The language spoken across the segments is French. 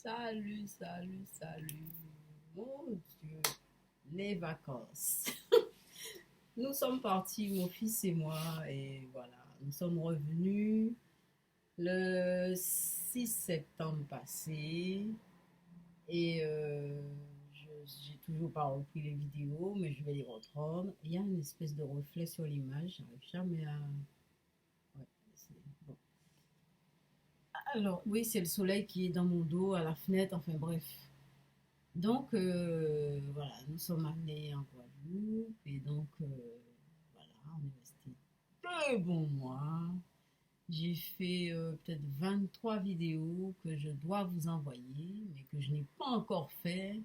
Salut, salut, salut. Mon Dieu, les vacances. Nous sommes partis, mon fils et moi, et voilà, nous sommes revenus le 6 septembre passé. Et j'ai toujours pas repris les vidéos, mais je vais les reprendre. Il y a une espèce de reflet sur l'image, j'arrive jamais à. Ouais, bon. Alors, oui, c'est le soleil qui est dans mon dos, à la fenêtre, enfin bref. Donc, voilà, nous sommes allés en Guadeloupe et donc, voilà, on est resté 2 bons mois. J'ai fait peut-être 23 vidéos que je dois vous envoyer, mais que je n'ai pas encore fait,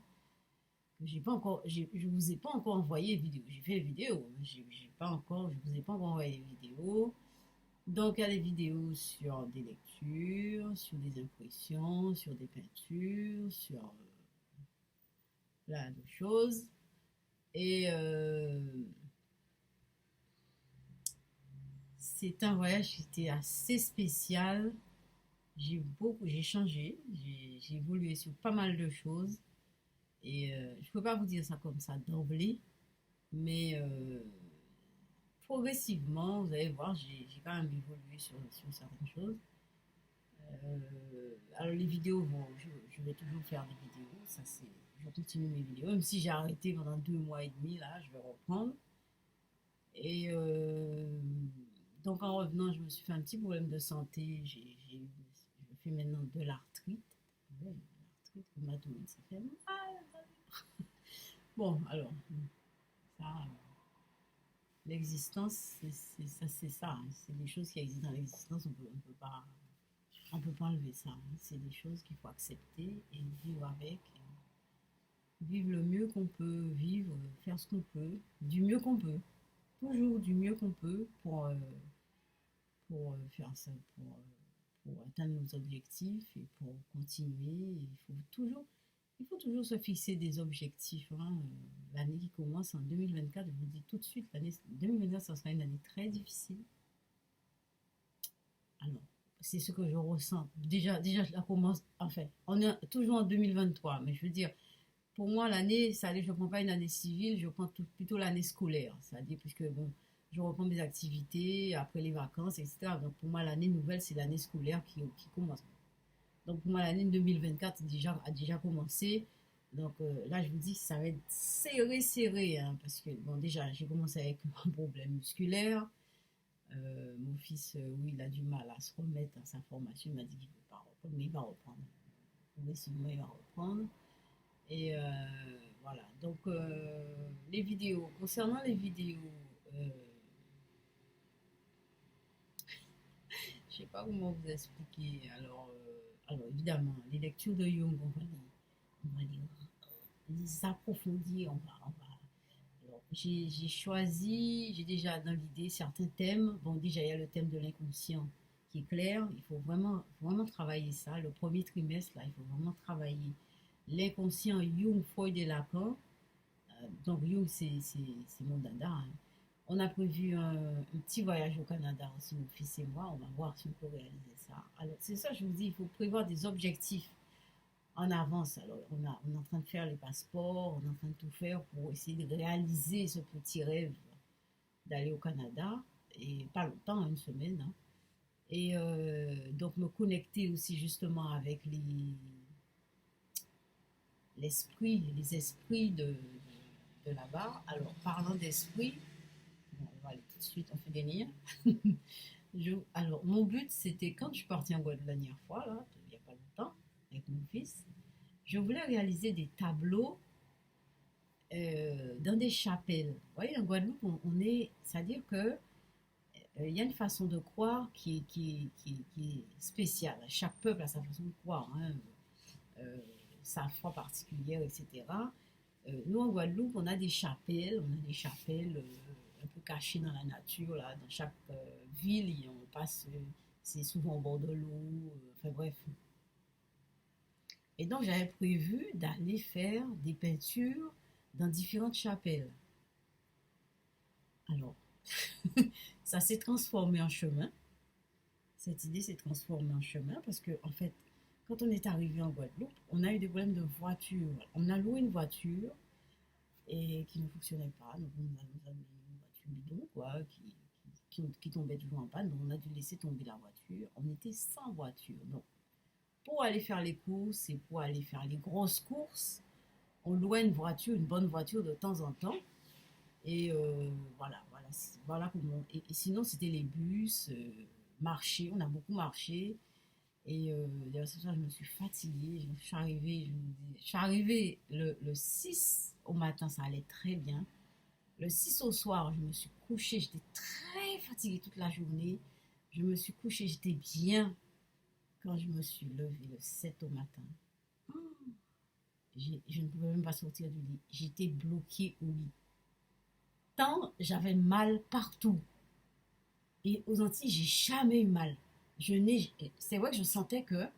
que j'ai pas encore, je vous ai pas encore envoyé les vidéos. J'ai fait les vidéos, mais j'ai pas encore, je vous ai pas encore envoyé les vidéos. Donc, il y a des vidéos sur des lectures, sur des impressions, sur des peintures, sur plein de choses. Et c'est un voyage qui était assez spécial. J'ai changé, j'ai évolué sur pas mal de choses. Et je ne peux pas vous dire ça comme ça d'emblée, mais progressivement, vous allez voir, j'ai quand même évolué sur certaines choses. Alors les vidéos, je vais toujours faire des vidéos, ça c'est, je continue mes vidéos, même si j'ai arrêté pendant 2 mois et demi, là, je vais reprendre. Et donc en revenant, je me suis fait un petit problème de santé. Je fais maintenant de l'arthrite. Ouais, l'arthrite rhumatoïde, ça fait mal. Bon, alors, ça, l'existence, c'est ça, hein. C'est des choses qui existent dans l'existence, on peut pas enlever ça, hein. C'est des choses qu'il faut accepter et vivre avec. Vivre le mieux qu'on peut, vivre, faire ce qu'on peut, du mieux qu'on peut. Toujours du mieux qu'on peut pour faire ça, pour atteindre nos objectifs et pour continuer. Il faut toujours se fixer des objectifs, hein. L'année qui commence en 2024, je vous dis tout de suite, l'année 2024, ça sera une année très difficile. Alors, c'est ce que je ressens. Déjà, je la commence, enfin, on est toujours en 2023, mais je veux dire, pour moi, l'année, ça, je ne prends pas une année civile, je prends plutôt l'année scolaire. C'est-à-dire, puisque bon, je reprends mes activités après les vacances, etc. Donc, pour moi, l'année nouvelle, c'est l'année scolaire qui commence. Donc, pour moi, l'année 2024 a déjà commencé. Donc, là, je vous dis que ça va être serré, serré, hein, parce que, bon, déjà, j'ai commencé avec un problème musculaire. Mon fils, oui, il a du mal à se remettre à sa formation. Il m'a dit qu'il ne veut pas reprendre, mais il va reprendre. Progressivement, il va reprendre. Et voilà. Donc, les vidéos. Concernant les vidéos, euh, je ne sais pas comment vous expliquer. Alors évidemment, les lectures de Jung, on va les approfondir. Alors, j'ai choisi, j'ai déjà dans l'idée certains thèmes. Bon, déjà, il y a le thème de l'inconscient qui est clair. Il faut vraiment, vraiment travailler ça. Le premier trimestre, là, il faut vraiment travailler l'inconscient Jung, Freud et Lacan. Donc Young, c'est mon dada, hein. On a prévu un petit voyage au Canada aussi, mon fils et moi. On va voir si on peut réaliser ça. Alors, c'est ça, je vous dis, il faut prévoir des objectifs en avance. Alors, on est en train de faire les passeports, on est en train de tout faire pour essayer de réaliser ce petit rêve d'aller au Canada. Et pas longtemps, une semaine, hein. Et donc, me connecter aussi justement avec les esprits de là-bas. Alors, parlant d'esprit, bon, on va aller tout de suite, on fait des liens. Alors, mon but, c'était quand je suis partie en Guadeloupe la dernière fois, là, il n'y a pas longtemps, avec mon fils, je voulais réaliser des tableaux dans des chapelles. Vous voyez, en Guadeloupe, c'est-à-dire que il y a une façon de croire qui est spéciale. Chaque peuple a sa façon de croire, hein, euh, sa foi particulière, etc. Nous, en Guadeloupe, on a des chapelles un peu cachées dans la nature, là, dans chaque ville, et on passe, c'est souvent au bord de l'eau, enfin bref. Et donc, j'avais prévu d'aller faire des peintures dans différentes chapelles. Alors, ça s'est transformé en chemin. Cette idée s'est transformée en chemin parce que, en fait, quand on est arrivé en Guadeloupe, on a eu des problèmes de voiture. On a loué une voiture et qui ne fonctionnait pas. Donc, on a mis une voiture bidon, quoi, qui tombait toujours en panne. Donc, on a dû laisser tomber la voiture. On était sans voiture. Donc, pour aller faire les courses et pour aller faire les grosses courses, on louait une voiture, une bonne voiture de temps en temps. Et voilà comment. Et sinon, c'était les bus, marcher. On a beaucoup marché. Et d'ailleurs, ce soir, je me suis fatiguée. Je suis arrivée le 6 au matin, ça allait très bien. Le 6 au soir, je me suis couchée. J'étais très fatiguée toute la journée. Je me suis couchée, j'étais bien quand je me suis levée le 7 au matin. Je ne pouvais même pas sortir du lit. J'étais bloquée au lit. Tant j'avais mal partout. Et aux Antilles, j'ai jamais eu mal. C'est vrai que je sentais que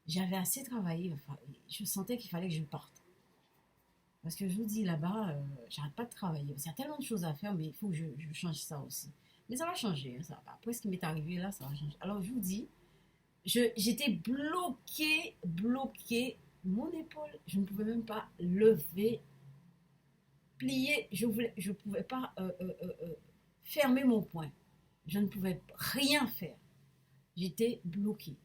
j'avais assez travaillé. Enfin, je sentais qu'il fallait que je parte. Parce que je vous dis, là-bas, j'arrête pas de travailler. Il y a tellement de choses à faire, mais il faut que je change ça aussi. Mais ça va changer, hein, ça va. Après ce qui m'est arrivé là, ça va changer. Alors je vous dis, j'étais bloquée. Mon épaule, je ne pouvais même pas lever, plier. Je pouvais pas fermer mon poing. Je ne pouvais rien faire. J'étais bloquée.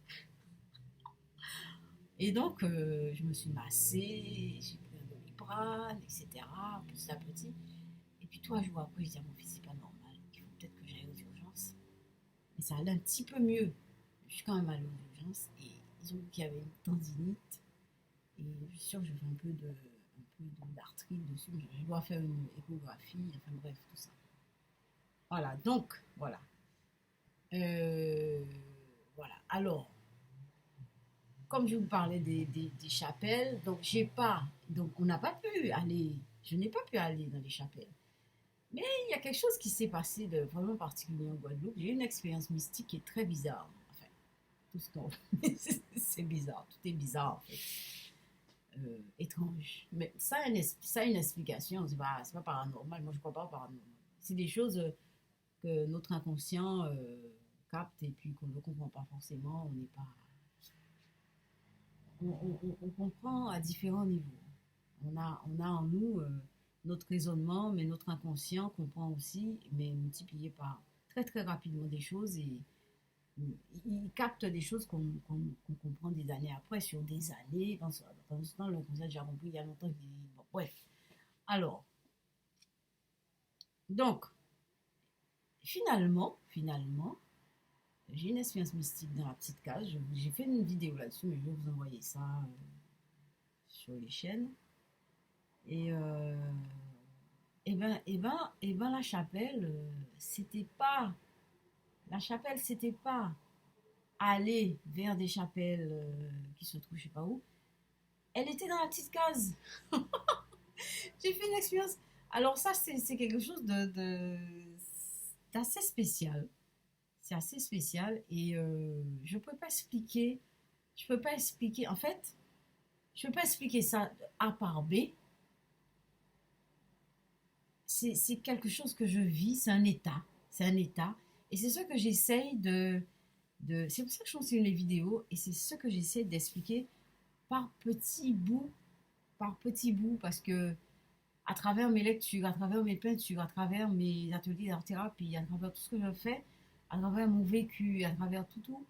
Et donc, je me suis massée, j'ai pris un doliprane, etc., petit à petit. Et puis, 3 jours après, je dis à mon fils, c'est pas normal, il faut peut-être que j'aille aux urgences. Mais ça allait un petit peu mieux. Je suis quand même allée aux urgences et ils ont dit qu'il y avait une tendinite. Et je suis sûre que j'ai d'arthrite dessus. Je dois faire une échographie, enfin bref, tout ça. Voilà, donc, voilà. Euh, voilà. Alors, comme je vous parlais des chapelles, donc on n'a pas pu aller, je n'ai pas pu aller dans les chapelles. Mais il y a quelque chose qui s'est passé de vraiment particulier en Guadeloupe. J'ai eu une expérience mystique qui est très bizarre. Enfin, tout ce qu'on c'est bizarre, tout est bizarre en fait, étrange. Mais ça a une explication. C'est pas paranormal. Moi, je ne crois pas au paranormal. C'est des choses que notre inconscient capte et puis qu'on ne comprend pas forcément. On n'est pas on comprend à différents niveaux. On a en nous notre raisonnement, mais notre inconscient comprend aussi, mais multiplié par très très rapidement des choses et il capte des choses qu'on comprend des années après, sur des années. Dans ce temps, le conseil, j'ai compris il y a longtemps. Bon, bref. Alors, donc, finalement, j'ai une expérience mystique dans la petite case. J'ai fait une vidéo là-dessus, mais je vais vous envoyer ça sur les chaînes. Et, la chapelle, c'était pas aller vers des chapelles qui se trouvent je sais pas où. Elle était dans la petite case. J'ai fait une expérience. Alors ça, c'est quelque chose d'assez spécial. C'est assez spécial et je peux pas expliquer. Je peux pas expliquer. En fait, je peux pas expliquer ça A par B. C'est quelque chose que je vis, c'est un état. C'est un état. Et c'est ce que j'essaye c'est pour ça que je continue les vidéos et c'est ce que j'essaie d'expliquer par petits bouts, parce que à travers mes lectures, à travers mes peintures, à travers mes ateliers d'art-thérapie, à travers tout ce que je fais, à travers mon vécu, à travers tout,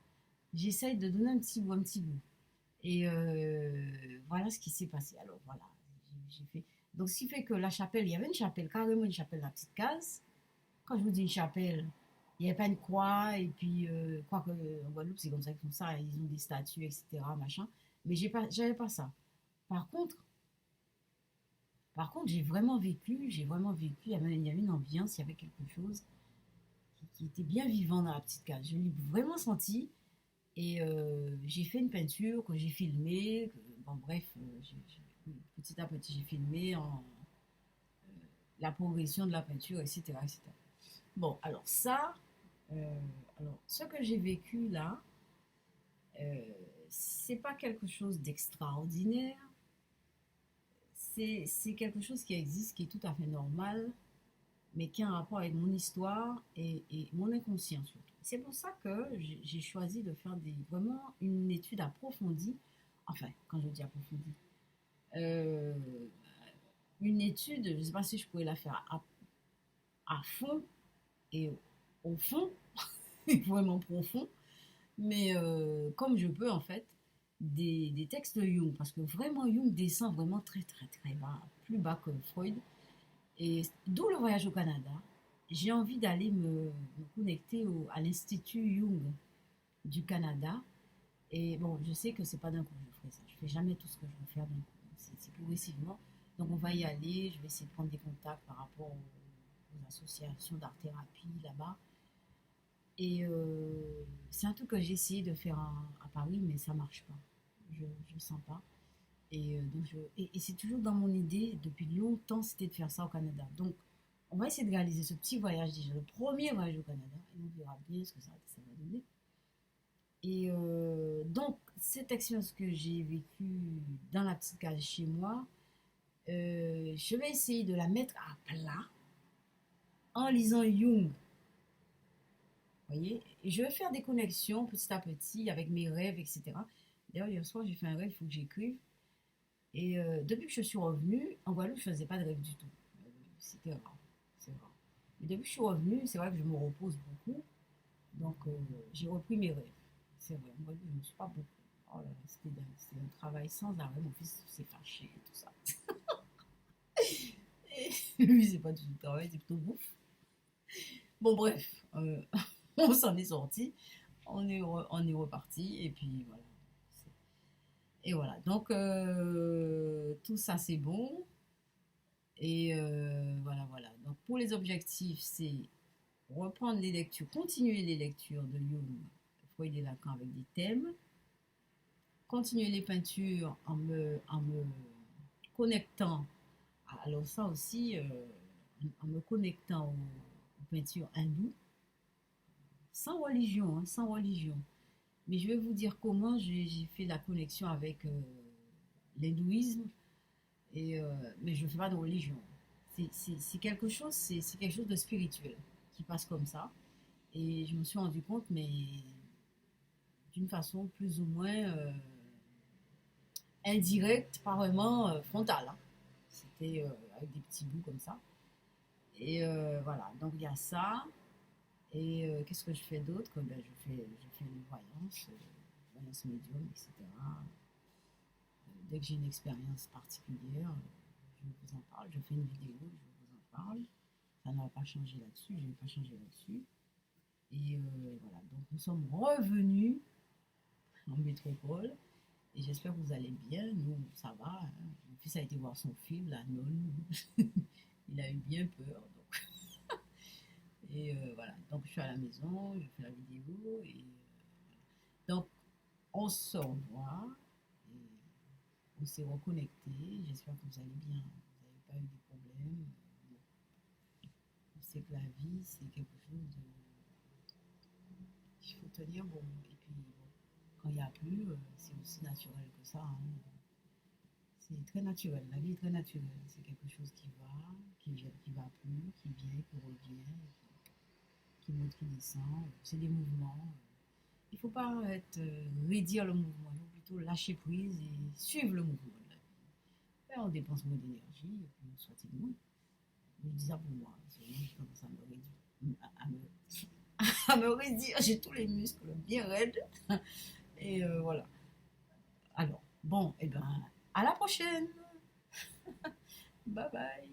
j'essaye de donner un petit bout, un petit bout. Et voilà ce qui s'est passé. Alors voilà, j'ai fait. Donc ce qui fait que la chapelle, il y avait une chapelle, carrément une chapelle, la petite case. Quand je vous dis une chapelle, il n'y avait pas une croix, et puis, crois que en Guadeloupe, c'est comme ça qu'ils font ça, ils ont des statues, etc., machin. Mais j'avais pas ça. Par contre, j'ai vraiment vécu, il y avait une ambiance, il y avait quelque chose qui était bien vivant dans la petite case. Je l'ai vraiment senti, et j'ai fait une peinture que j'ai filmée, bon bref, petit à petit j'ai filmé la progression de la peinture, etc., etc. Bon, alors ça, ce que j'ai vécu là, euh, c'est pas quelque chose d'extraordinaire, c'est quelque chose qui existe, qui est tout à fait normal, mais qui a un rapport avec mon histoire et mon inconscient surtout. C'est pour ça que j'ai choisi de faire vraiment une étude approfondie. Enfin, quand je dis approfondie, euh, une étude, je ne sais pas si je pourrais la faire à fond et au fond, vraiment profond, mais comme je peux en fait, des textes de Jung, parce que vraiment Jung descend vraiment très très très bas, plus bas que Freud, et d'où le voyage au Canada. J'ai envie d'aller me connecter à l'Institut Jung du Canada. Et bon, je sais que c'est pas d'un coup que je ferai ça. Je fais jamais tout ce que je veux faire d'un coup. C'est progressivement. Donc on va y aller. Je vais essayer de prendre des contacts par rapport aux associations d'art-thérapie là-bas. Et c'est un truc que j'ai essayé de faire à Paris, mais ça marche pas. Je ne sens pas. Et c'est toujours dans mon idée, depuis longtemps, c'était de faire ça au Canada. Donc, on va essayer de réaliser ce petit voyage déjà, le premier voyage au Canada, et on verra bien ce que ça va donner. Et donc, cette expérience que j'ai vécue dans la petite case chez moi, je vais essayer de la mettre à plat en lisant Jung. Vous voyez, et je vais faire des connexions petit à petit avec mes rêves, etc. D'ailleurs, hier soir, j'ai fait un rêve, il faut que j'écrive. Et depuis que je suis revenue, en Guadeloupe, je ne faisais pas de rêve du tout. C'était rare. C'est rare. Mais depuis que je suis revenue, c'est vrai que je me repose beaucoup. Donc, j'ai repris mes rêves. C'est vrai. En Guadeloupe, je ne me suis pas beaucoup. Oh là là, c'était dingue. C'était un travail sans arrêt. Mon fils s'est fâché et tout ça. Et lui, c'est pas du tout travail, c'est plutôt bouffe. Bon, bref, on s'en est sorti. On est reparti. Et puis, voilà. Et voilà. Donc, tout ça, c'est bon. Et voilà, voilà. Donc pour les objectifs, c'est reprendre les lectures, continuer les lectures de Jung, Freud et Lacan avec des thèmes, continuer les peintures en me connectant, alors ça aussi, en me connectant aux peintures hindoues, sans religion, hein, sans religion. Mais je vais vous dire comment j'ai fait la connexion avec l'hindouisme, mais je ne fais pas de religion. C'est quelque chose de spirituel qui passe comme ça. Et je me suis rendu compte, mais d'une façon plus ou moins indirecte, pas vraiment frontale, hein. C'était avec des petits bouts comme ça. Et voilà, donc il y a ça. Et qu'est-ce que je fais d'autre? Ben, je fais une voyance médium, etc. Dès que j'ai une expérience particulière, je vous en parle. Je fais une vidéo, je vous en parle. Ça ne va pas changer là-dessus, je ne vais pas changer là-dessus. Et voilà, donc nous sommes revenus en métropole et j'espère que vous allez bien. Nous, ça va, hein. Mon fils a été voir son film, La Nonne. Il a eu bien peur. Donc. Et voilà, donc je suis à la maison, je fais la vidéo. Et donc on se revoit. Et on s'est reconnecté. J'espère que vous allez bien. Vous n'avez pas eu de problèmes. On sait que la vie, c'est quelque chose de. Il faut tenir bon. Et puis, bon, quand il n'y a plus, c'est aussi naturel que ça, hein. C'est très naturel. La vie est très naturelle. C'est quelque chose qui va, qui vient, qui va plus, qui vient, qui revient, qui monte, qui descend. C'est des mouvements. Il ne faut pas rédire le mouvement. Il faut plutôt lâcher prise et suivre le mouvement de la vie. Et on dépense moins d'énergie, et puis on soit moins. Je dis ça pour moi. Parce que moi, je commence à me réduire. À me réduire. J'ai tous les muscles bien raides. Et voilà. Alors, bon, et ben, à la prochaine. Bye bye.